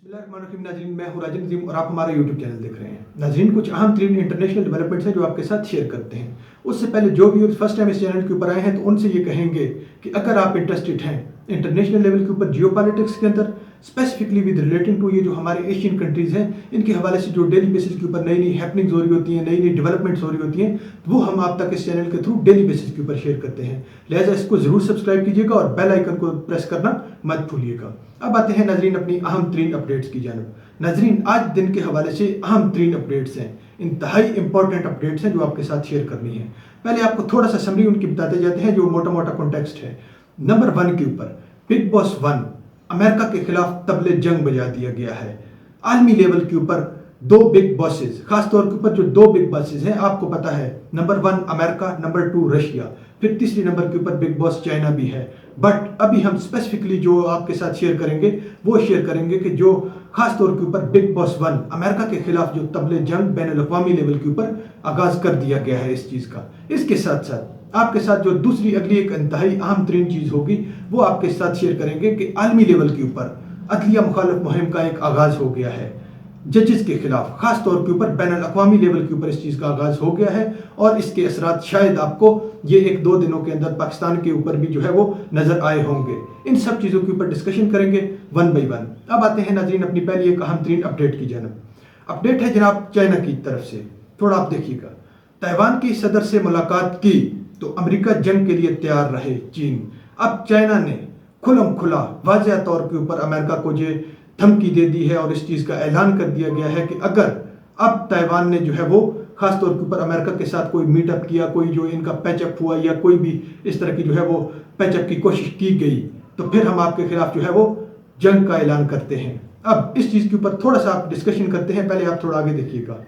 बिस्मिल्लाहिर्रहमानिर्रहीम नाज़रीन, मैं हूं राजन नज़ीम और आप हमारा यूट्यूब चैनल देख रहे हैं। नाज़रीन, कुछ अहम 3 इंटरनेशनल डेवलपमेंट्स हैं जो आपके साथ शेयर करते हैं। उससे पहले जो भी फर्स्ट टाइम इस चैनल के ऊपर आए हैं तो उनसे ये कहेंगे कि अगर आप इंटरेस्टेड हैं इंटरनेशनल लेवल के ऊपर जियो पॉलिटिक्स के अंदर, स्पेसिफिकली विद रिलेटिंग टू ये जो हमारे एशियन कंट्रीज़ हैं, इनके हवाले से जो डेली बेसिस के ऊपर नई नई हैपनिंग्स हो रही होती हैं, नई नई डेवलपमेंट्स हो रही होती हैं, वो हम आप तक इस चैनल के थ्रू डेली बेसिस के ऊपर शेयर करते हैं। लिहाजा इसको ज़रूर सब्सक्राइब कीजिएगा और बेल आइकन को प्रेस करना मत भूलिएगा। अब आते हैं नाज़रीन अपनी अहम 3 अपडेट्स की जानब। नाज़रीन, आज दिन के हवाले से अहम 3 अपडेट्स हैं, इंतहाई इंपॉर्टेंट अपडेट्स हैं जो आपके साथ शेयर करनी है। पहले आपको थोड़ा सा समरी उनकी बताते जाते हैं जो मोटा मोटा कॉन्टेक्स्ट है। नंबर 1 के ऊपर बिग बॉस 1 अमेरिका के खिलाफ तबले जंग बजा दिया गया है। आलमी लेवल के ऊपर 2 बिग बॉसेस, खासतौर के ऊपर जो 2 बिग बॉसेस हैं आपको पता है, नंबर 1 अमेरिका, नंबर 2 रशिया, फिर तीसरी नंबर के ऊपर बिग बॉस चाइना भी है। बट अभी हम स्पेसिफिकली जो आपके साथ शेयर करेंगे वो शेयर करेंगे कि जो खासतौर के ऊपर बिग बॉस 1 अमेरिका के खिलाफ जो तबले जंग बैनुल-अक़वामी लेवल के ऊपर आगाज कर दिया गया है इस चीज़ का। इसके साथ साथ आपके साथ जो दूसरी अगली एक इंतहाई अहम तरीन चीज़ होगी वो आपके साथ शेयर करेंगे कि आलमी लेवल के ऊपर अदलिया मुखालफ मुहिम का एक आगाज हो गया है जजेस के खिलाफ, खास तौर के ऊपर बैनुल-अक़वामी लेवल के ऊपर इस चीज़ का आगाज हो गया है और इसके असरात शायद आपको ये 1-2 दिनों के अंदर पाकिस्तान के ऊपर भी जो है वो नजर आए होंगे। इन सब चीज़ों के ऊपर डिस्कशन करेंगे वन बाई वन। अब आते हैं नाज़रीन अपनी पहली एक अहम तरीन अपडेट की जानब। अपडेट है जनाब चाइना की तरफ से, थोड़ा आप देखिएगा। ताइवान की सदर से मुलाकात की तो अमेरिका जंग के लिए तैयार रहे चीन। अब चाइना ने खुलम खुला वाज़ेह तौर के ऊपर अमेरिका को ये धमकी दे दी है और इस चीज़ का ऐलान कर दिया गया है कि अगर अब ताइवान ने जो है वो खास तौर के ऊपर अमेरिका के साथ कोई मीटअप किया, कोई जो इनका पैचअप हुआ या कोई भी इस तरह की जो है वो पैचअप की कोशिश की गई तो फिर हम आपके खिलाफ जो है वो जंग का ऐलान करते हैं। अब इस चीज़ के ऊपर थोड़ा सा आप डिस्कशन करते हैं, पहले आप थोड़ा आगे देखिएगा।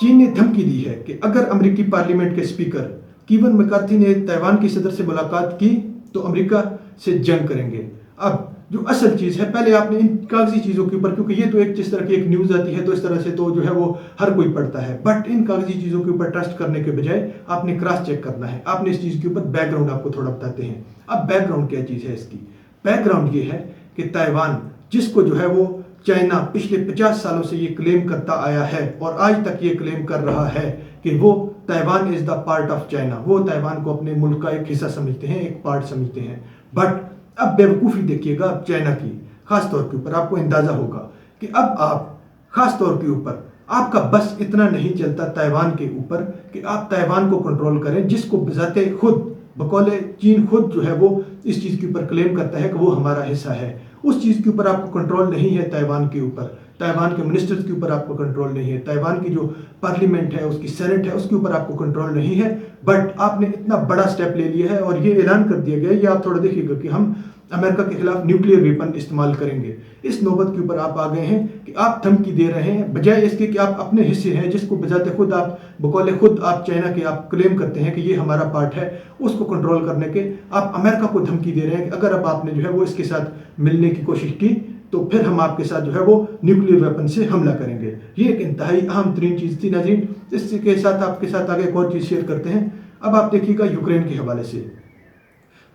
चीन ने धमकी दी है कि अगर अमेरिकी पार्लियामेंट के स्पीकर केविन मैकार्थी ने ताइवान की सदर से मुलाकात की तो अमेरिका से जंग करेंगे। अब जो असल चीज़ है, पहले आपने इन कागजी चीज़ों के ऊपर, क्योंकि ये तो एक जिस तरह की एक न्यूज़ आती है तो इस तरह से तो जो है वो हर कोई पढ़ता है, बट इन कागजी चीज़ों के ऊपर ट्रस्ट करने के बजाय आपने क्रॉस चेक करना है। आपने इस चीज़ के ऊपर बैकग्राउंड आपको थोड़ा बताते हैं। अब बैकग्राउंड क्या चीज़ है इसकी? बैकग्राउंड ये है कि ताइवान जिसको जो है वो चाइना पिछले 50 सालों से ये क्लेम करता आया है और आज तक ये क्लेम कर रहा है कि वो Taiwan is the part of China, वो ताइवान को अपने मुल्क का एक हिस्सा समझते हैं, एक पार्ट समझते हैं। बट अब बेवकूफ़ी देखिएगा अब चाइना की, खास तौर के ऊपर आपको अंदाज़ा होगा कि अब आप खास तौर के ऊपर आपका बस इतना नहीं चलता ताइवान के ऊपर कि आप ताइवान को कंट्रोल करें, जिसको बजाते खुद बकौले चीन खुद जो है वो इस चीज़ के ऊपर क्लेम करता है कि वो हमारा हिस्सा है। उस चीज़ के ऊपर आपको कंट्रोल नहीं है ताइवान के ऊपर, ताइवान के मिनिस्टर्स के ऊपर आपको कंट्रोल नहीं है, ताइवान की जो पार्लियामेंट है उसकी सेनेट है उसके ऊपर आपको कंट्रोल नहीं है। बट आपने इतना बड़ा स्टेप ले लिया है और ये ऐलान कर दिया गया है, ये आप थोड़ा देखिएगा कि हम अमेरिका के खिलाफ न्यूक्लियर वेपन इस्तेमाल करेंगे। इस नौबत के ऊपर आप आ गए हैं कि आप धमकी दे रहे हैं बजाय इसके कि आप अपने हिस्से हैं जिसको बजाते खुद आप बकौले खुद आप चाइना के आप क्लेम करते हैं कि ये हमारा पार्ट है, उसको कंट्रोल करने के आप अमेरिका को धमकी दे रहे हैं कि अगर अब आपने जो है वो इसके साथ मिलने की कोशिश की तो फिर हम आपके साथ जो है वो न्यूक्लियर वेपन से हमला करेंगे। ये एक इंतहाई अहम तरीन चीज़ थी नाज़रीन। इसके साथ आपके साथ आगे एक और चीज़ शेयर करते हैं। अब आप देखिएगा यूक्रेन के हवाले से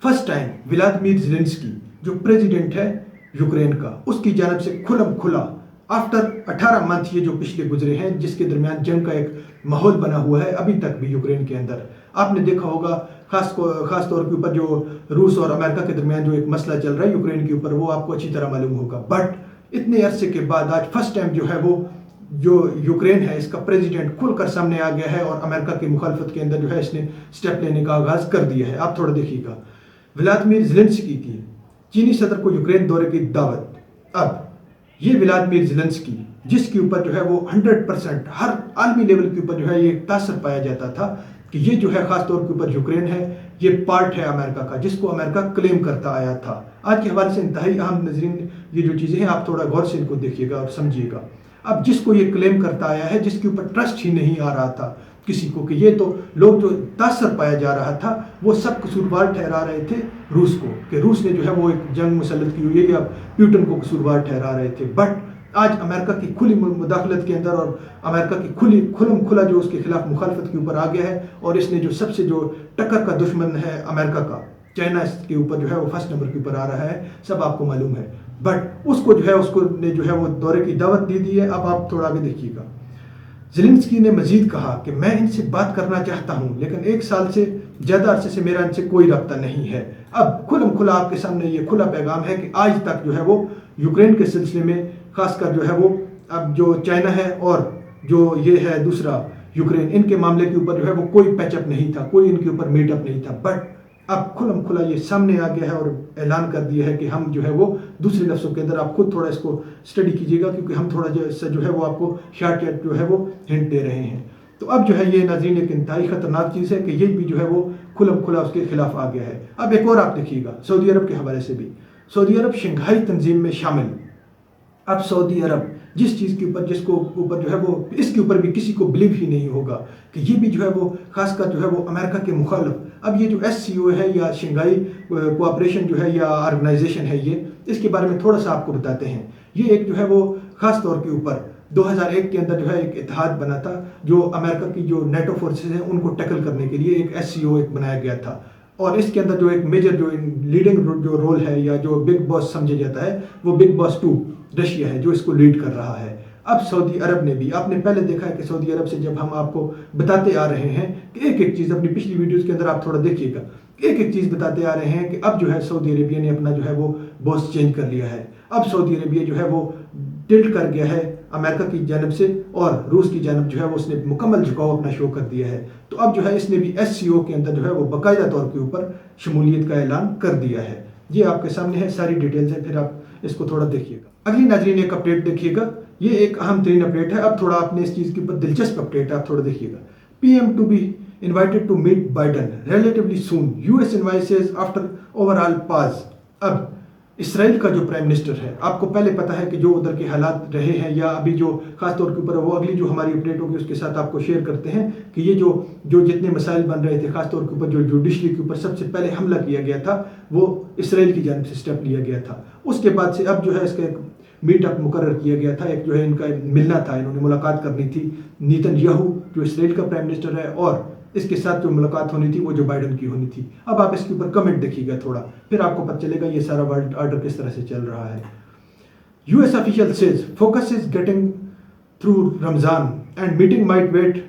फर्स्ट टाइम व्लादिमीर ज़ेलेंस्की जो प्रेसिडेंट है यूक्रेन का, उसकी जानब से खुलम खुला आफ्टर 18 मंथ ये जो पिछले गुजरे हैं जिसके दरमियान जंग का एक माहौल बना हुआ है अभी तक भी यूक्रेन के अंदर। आपने देखा होगा खास तौर के ऊपर जो रूस और अमेरिका के दरमियान जो एक मसला चल रहा है यूक्रेन के ऊपर, वो आपको अच्छी तरह मालूम होगा। बट इतने अरसे के बाद आज फर्स्ट टाइम जो है वो जो यूक्रेन है इसका प्रेसिडेंट खुलकर सामने आ गया है और अमेरिका की मुखालफत के अंदर जो है इसने स्टेप लेने का आगाज़ कर दिया है। आप थोड़ा देखिएगा, व्लादिमीर ज़ेलेंस्की की चीनी सदर को यूक्रेन दौरे की दावत। अब ये व्लादिमीर ज़ेलेंस्की जिसके ऊपर जो है वो 100% हर आलमी लेवल के ऊपर जो है ये तासर पाया जाता था कि ये जो है ख़ास तौर के ऊपर यूक्रेन है ये पार्ट है अमेरिका का, जिसको अमेरिका क्लेम करता आया था। आज के हवाले से इंतहाई अहम नजरीन ये जो चीज़ें हैं आप थोड़ा गौर से इनको देखिएगा और समझिएगा। अब जिसको ये क्लेम करता आया है, जिसके ऊपर ट्रस्ट ही नहीं आ रहा था किसी को कि ये तो लोग जो तासर पाया जा रहा था वो सब कसूरवार ठहरा रहे थे रूस को, कि रूस ने जो है वो एक जंग मुसल्लत की हुई है या प्यूटन को कसूरवार ठहरा रहे थे। बट आज अमेरिका की खुली मुदाखलत के अंदर और अमेरिका की खुलम खुला जो उसके खिलाफ मुखालफत के ऊपर आ गया है और इसने जो सबसे जो टक्कर का दुश्मन है अमेरिका का, चाइना के ऊपर जो है वो फर्स्ट नंबर के ऊपर आ रहा है, सब आपको मालूम है। बट उसको जो है उसको ने जो है वो दौरे की दावत दे दी है। अब आप थोड़ा आगे देखिएगा। ज़ेलेंस्की ने मजीद कहा कि मैं इनसे बात करना चाहता हूं, लेकिन 1 साल से ज़्यादा अरसे से मेरा इनसे कोई रब्ता नहीं है। अब खुलम खुला आपके सामने ये खुला पैगाम है कि आज तक जो है वो यूक्रेन के सिलसिले में, खासकर जो है वो अब जो चाइना है और जो ये है दूसरा यूक्रेन, इनके मामले के ऊपर जो है वो कोई पैचअप नहीं था, कोई इनके ऊपर मीटअप नहीं था। बट अब खुलम खुला ये सामने आ गया है और ऐलान कर दिया है कि हम जो है वो, दूसरे लफ्ज़ों के अंदर आप खुद थोड़ा इसको स्टडी कीजिएगा, क्योंकि हम थोड़ा जो है वो आपको शॉर्टकट जो है वो हिंट दे रहे हैं। तो अब जो है ये नाज़रीन एक इंतहाई ख़तरनाक चीज़ है कि ये भी जो है वो खुलम खुला उसके खिलाफ आ गया है। अब एक और आप देखिएगा सऊदी अरब के हवाले से भी। सऊदी अरब शंघाई तंजीम में शामिल। अब सऊदी अरब जिस चीज़ के ऊपर, जिसको ऊपर जो है वो, इसके ऊपर भी किसी को बिलीव ही नहीं होगा कि ये भी जो है वो खासकर जो है वो अमेरिका के मुखालिफ। अब ये जो SCO है या शंघाई कोऑपरेशन जो है या ऑर्गेनाइजेशन है, ये इसके बारे में थोड़ा सा आपको बताते हैं। ये एक जो है वो ख़ास तौर के ऊपर 2001 के अंदर जो है एक इत्तेहाद बना था, जो अमेरिका की जो नेटो फोर्सेस हैं उनको टैकल करने के लिए एक SCO एक बनाया गया था। और इसके अंदर जो एक मेजर जो लीडिंग जो रोल है या जो बिग बॉस समझा जाता है, वो बिग बॉस 2 रशिया है जो इसको लीड कर रहा है। अब सऊदी अरब ने भी, आपने पहले देखा है कि सऊदी अरब से जब हम आपको बताते आ रहे हैं कि एक एक चीज़, अपनी पिछली वीडियोस के अंदर आप थोड़ा देखिएगा, एक एक चीज़ बताते आ रहे हैं कि अब जो है सऊदी अरेबिया ने अपना जो है वो बॉस चेंज कर लिया है। अब सऊदी अरेबिया जो है वो टिल्ट कर गया है अमेरिका की जानब से, और रूस की जानब जो है वो उसने मुकम्मल झुकाव अपना शो कर दिया है। तो अब जो है इसने भी SCO के अंदर जो है वो बाकायदा तौर के ऊपर शमूलियत का ऐलान कर दिया है। ये आपके सामने है, सारी डिटेल्स है, फिर आप इसको थोड़ा देखिएगा। अगली नाज़रीन एक अपडेट देखिएगा, ये एक अहम तरीन अपडेट है। अब थोड़ा आपने इस चीज़ के ऊपर दिलचस्प अपडेट है, आप थोड़ा देखिएगा। PM to be invited to meet Biden relatively soon. US invites after overall pause. अब इसराइल का जो प्राइम मिनिस्टर है, आपको पहले पता है कि जो उधर के हालात रहे हैं या अभी जो खास तौर के ऊपर, वो अगली जो हमारी अपडेट होगी उसके साथ आपको शेयर करते हैं कि ये जो जितने मसाइल बन रहे थे, खास तौर के ऊपर जो जुडिशरी के ऊपर सबसे पहले हमला किया गया था वो इसराइल की जानिब से स्टेप लिया गया था। उसके बाद से अब जो है इसका एक मीटअप मुकर्रर किया गया था, एक जो है इनका मिलना था, इन्होंने मुलाकात करनी थी। नेतन्याहू जो इसराइल का प्राइम मिनिस्टर है और इसके साथ जो मुलाकात होनी थी वो जो बाइडन की होनी थी। अब आप इसके ऊपर कमेंट देखिएगा थोड़ा, फिर आपको पता चलेगा ये सारा वर्ल्ड ऑर्डर किस तरह से चल रहा है। US official says focus is getting through Ramzan and meeting might wait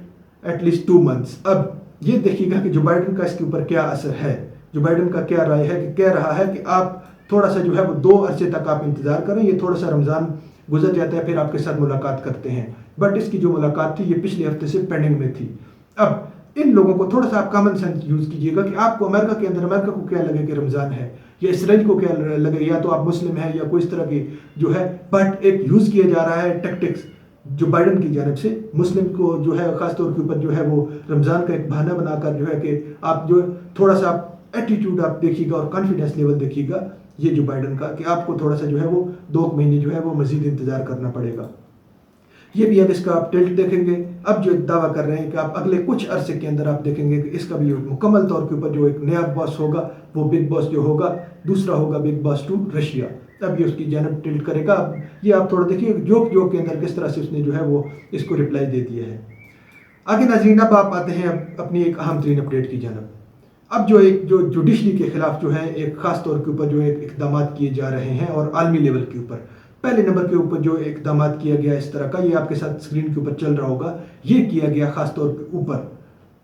at least 2 months. अब ये देखिएगा कि जो बाइडन का इसके ऊपर क्या असर है, जो बाइडन का क्या राय है कि कह रहा है कि आप थोड़ा सा जो है वो 2 अरसे तक आप इंतज़ार करें, ये थोड़ा सा रमज़ान गुजर जाता है फिर आपके साथ मुलाकात करते हैं। बट इसकी जो मुलाकात थी ये पिछले हफ्ते से पेंडिंग में थी। अब इन लोगों को थोड़ा सा आप कॉमन सेंस यूज़ कीजिएगा कि आपको अमेरिका के अंदर, अमेरिका को क्या लगे कि रमज़ान है, या इसराइल को क्या लगे, या तो आप मुस्लिम हैं या कोई इस तरह की जो है। बट एक यूज़ किया जा रहा है टैक्टिक्स जो बाइडन की जानब से, मुस्लिम को जो है ख़ासतौर के ऊपर जो है वो रमज़ान का एक बहाना बनाकर जो है कि आप जो थोड़ा सा एटीट्यूड आप देखिएगा और कॉन्फिडेंस लेवल देखिएगा ये जो बाइडन का, कि आपको थोड़ा सा जो है वो 2 महीने जो है वो मज़ीद इंतज़ार करना पड़ेगा। ये भी अब इसका आप टिल्ट देखेंगे। अब जो दावा कर रहे हैं कि आप अगले कुछ अरसे के अंदर आप देखेंगे कि इसका भी मुकम्मल तौर के ऊपर जो एक नया बॉस होगा वो बिग बॉस जो होगा, दूसरा होगा बिग बॉस 2 रशिया। अब ये उसकी जानब टिल्ट करेगा। अब ये आप थोड़ा देखिए जोक के अंदर किस तरह से उसने जो है वो इसको रिप्लाई दे दिया है। आगे नाज़रीन अब आप आते हैं अपनी एक अहम तरीन अपडेट की जानब। अब जो जुडिशरी के खिलाफ जो है एक ख़ास तौर के ऊपर जो एक इक़दाम किए जा रहे हैं और आलमी लेवल के ऊपर, पहले नंबर के ऊपर जो इक़दाम किया गया इस तरह का, ये आपके साथ स्क्रीन के ऊपर चल रहा होगा, ये किया गया ख़ास तौर के ऊपर।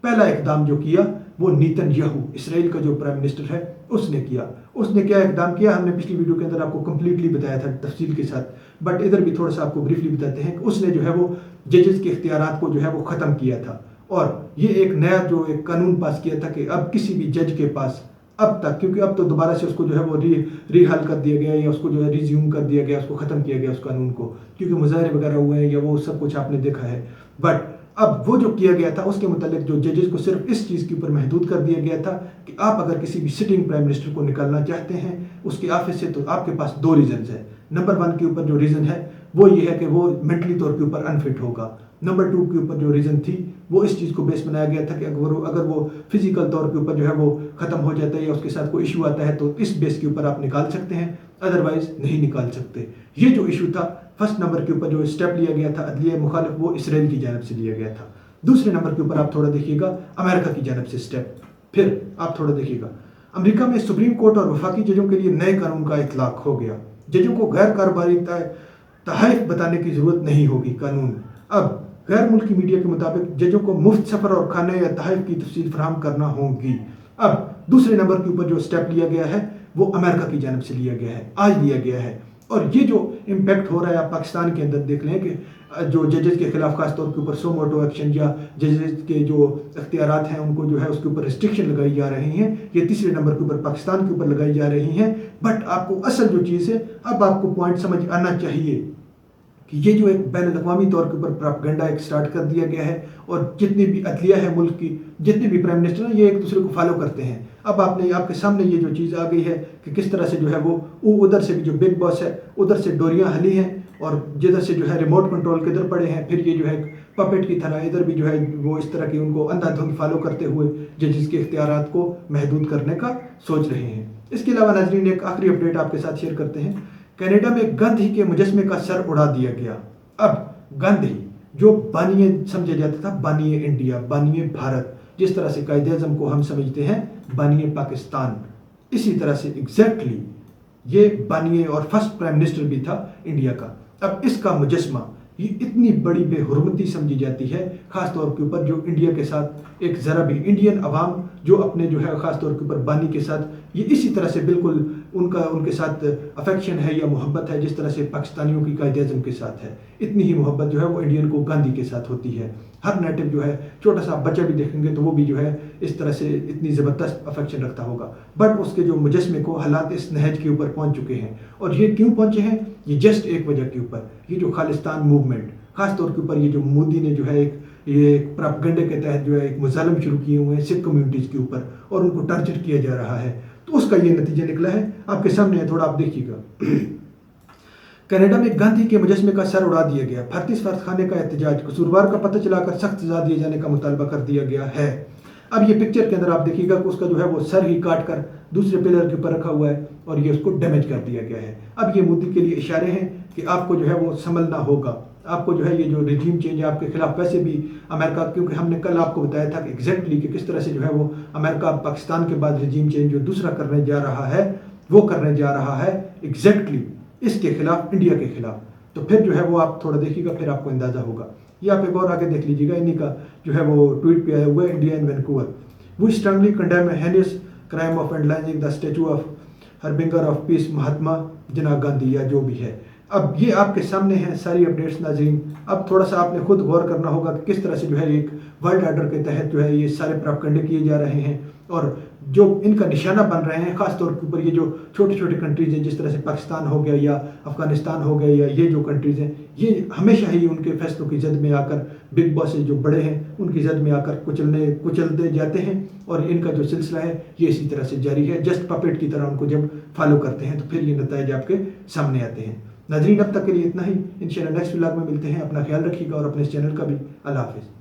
पहला इक़दाम जो किया वो नेतन्याहू, इसराइल का जो प्राइम मिनिस्टर है, उसने किया। उसने क्या इक़दाम किया, हमने पिछली वीडियो के अंदर आपको कंप्लीटली बताया था तफसील के साथ, बट इधर भी थोड़ा सा आपको ब्रीफली बताते हैं कि उसने जो है वो जजेस के इख्तियारात को जो है वो ख़त्म किया था और ये एक नया जो एक कानून पास किया था कि अब किसी भी जज के पास अब तक, क्योंकि अब तो दोबारा से उसको जो है वो रिहाल कर दिया गया या उसको जो है रिज्यूम कर दिया गया, उसको ख़त्म किया गया उस कानून को, क्योंकि मुजाहरे वगैरह हुए हैं या वो सब कुछ आपने देखा है। बट अब वो जो किया गया था उसके मुतालिक जो जजेस को सिर्फ इस चीज़ के ऊपर महदूद कर दिया गया था कि आप अगर किसी भी सिटिंग प्राइम मिनिस्टर को निकालना चाहते हैं उसके ऑफिस से, तो आपके पास 2 रीज़न्स है। नंबर 1 के ऊपर जो रीज़न है वो ये है कि वो मेंटली तौर के ऊपर अनफिट होगा। नंबर 2 के ऊपर जो रीज़न थी वो इस चीज़ को बेस बनाया गया था कि अगर वो फिजिकल तौर के ऊपर जो है वो ख़त्म हो जाता है या उसके साथ कोई इशू आता है तो इस बेस के ऊपर आप निकाल सकते हैं, अदरवाइज नहीं निकाल सकते। ये जो इशू था फर्स्ट नंबर के ऊपर जो स्टेप लिया गया था अदलिया मुखालिफ, वो इसराइल की जानब से लिया गया था। दूसरे नंबर के ऊपर आप थोड़ा देखिएगा अमेरिका की जानब से स्टेप। फिर आप थोड़ा देखिएगा अमेरिका में सुप्रीम कोर्ट और वफाकी जजों के लिए नए कानून का इतलाक हो गया। जजों को गैर कारोबारी तहफ़ बताने की ज़रूरत नहीं होगी। कानून अब गैर मुल्की मीडिया के मुताबिक जजों को मुफ्त सफ़र और खाने या तहफ़ की तफसील फराहम करना होगी। अब दूसरे नंबर के ऊपर जो स्टेप लिया गया है वो अमेरिका की जानब से लिया गया है, आज लिया गया है। और ये जो इम्पैक्ट हो रहा है आप पाकिस्तान के अंदर देख लें कि जो जजेस के खिलाफ खास तौर के ऊपर सो मोटो एक्शन या जजेस के जो अख्तियारात हैं उनको जो है उसके ऊपर रिस्ट्रिक्शन लगाई जा रही हैं, ये तीसरे नंबर के ऊपर पाकिस्तान के ऊपर लगाई जा रही हैं। बट आपको असल जो चीज़ है, अब आपको पॉइंट समझ आना चाहिए कि ये जो एक बैन अवी तौर के ऊपर प्रोपेगेंडा एक स्टार्ट कर दिया गया है और जितनी भी अदलिया है मुल्क की, जितने भी प्राइम मिनिस्टर हैं, ये एक दूसरे को फॉलो करते हैं। अब आपके सामने ये जो चीज़ आ गई है कि किस तरह से जो है वो उधर से भी जो बिग बॉस है उधर से डोरियां हली हैं और जिधर से जो है रिमोट कंट्रोल किधर पड़े हैं, फिर ये जो है पपेट की तरह इधर भी जो है वो इस तरह की उनको अंधाधुंध फॉलो करते हुए जजेस के इख्तियारात को महदूद करने का सोच रहे हैं। इसके अलावा नाजरीन एक आखिरी अपडेट आपके साथ शेयर करते हैं। कनाडा में गांधी के मुजस्मे का सर उड़ा दिया गया। अब गांधी जो बानिए समझा जाता था, बानिए इंडिया, बानिए भारत, जिस तरह से कायदे आज़म को हम समझते हैं बानिए पाकिस्तान, इसी तरह से एग्जैक्टली ये बानिए और फर्स्ट प्राइम मिनिस्टर भी था इंडिया का। अब इसका मुजस्मा ये इतनी बड़ी बेहुरमती समझी जाती है, ख़ास तौर के ऊपर जो इंडिया के साथ एक ज़रा भी इंडियन अवाम जो अपने जो है ख़ास तौर के ऊपर बानी के साथ ये इसी तरह से बिल्कुल उनके साथ अफेक्शन है या मोहब्बत है जिस तरह से पाकिस्तानियों की कायदे आज़म के साथ है। इतनी ही मोहब्बत जो है वो इंडियन को गांधी के साथ होती है। हर नेटिव जो है छोटा सा बच्चा भी देखेंगे तो वो भी जो है इस तरह से इतनी ज़बरदस्त अफेक्शन रखता होगा। बट उसके जो मुजस्मे को हालात इस नहज के ऊपर पहुँच चुके हैं और ये क्यों पहुँचे हैं, ये जस्ट एक वजह के ऊपर, ये जो खालिस्तान मूवमेंट, ख़ास तौर के ऊपर ये जो मोदी ने जो है ये प्रोपेगेंडे के तहत जो है एक मुजालम शुरू किए हुए हैं सिख कम्युनिटीज़ के ऊपर और उनको टारगेट किया जा रहा है, तो उसका ये नतीजा निकला है। आपके सामने है, थोड़ा आप देखिएगा। कनाडा में गांधी के मुजस्मे का सर उड़ा दिया गया, फर्तीस फर्ज खाने का एहतजाज, कसूरवार का पता चलाकर सख्त सजा दिए जाने का मुतालबा कर दिया गया है। अब ये पिक्चर के अंदर आप देखिएगा कि उसका जो है वो सर ही काट कर दूसरे पिलर के ऊपर रखा हुआ है और ये उसको डैमेज कर दिया गया है। अब ये मोदी के लिए इशारे हैं कि आपको जो है वो संभलना होगा, आपको जो है ये जो रिजीम चेंज है आपके खिलाफ, वैसे भी अमेरिका, क्योंकि हमने कल आपको बताया था कि एग्जैक्टली कि किस तरह से जो है वो अमेरिका पाकिस्तान के बाद रिजीम चेंज जो दूसरा करने जा रहा है वो करने जा रहा है एग्जैक्टली इसके खिलाफ, इंडिया के खिलाफ। तो फिर जो है वो आप थोड़ा देखिएगा, फिर आपको अंदाज़ा होगा। ये आप एक और आगे देख लीजिएगा, इन्हीं का जो है वो ट्वीट पे आया हुआ है, India in Vancouver, we strongly condemn heinous crime of vandalising the statue of harbinger of peace Mahatma जनाब गांधी या जो भी है। अब ये आपके सामने है सारी अपडेट्स नाज़रीन। अब थोड़ा सा आपने खुद गौर करना होगा कि किस तरह से जो है एक वर्ल्ड ऑर्डर के तहत जो है ये सारे प्रोपेगेंडे किए जा रहे हैं और जो इनका निशाना बन रहे हैं, ख़ास तौर के ऊपर ये जो छोटे छोटे कंट्रीज़ हैं जिस तरह से पाकिस्तान हो गया या अफ़गानिस्तान हो गया या ये जो कंट्रीज़ हैं, ये हमेशा ही उनके फैसलों की जद में आकर बिग बॉस जो बड़े हैं उनकी जद में आकर कुचलते जाते हैं और इनका जो सिलसिला है ये इसी तरह से जारी है। जस्ट पपेट की तरह उनको जब फॉलो करते हैं तो फिर ये नतीजे आपके सामने आते हैं। नाज़रीन अब तक के लिए इतना ही, इंशाल्लाह नेक्स्ट व्लॉग में मिलते हैं। अपना ख्याल रखिएगा और अपने इस चैनल का भी। अल्लाह हाफ़िज़।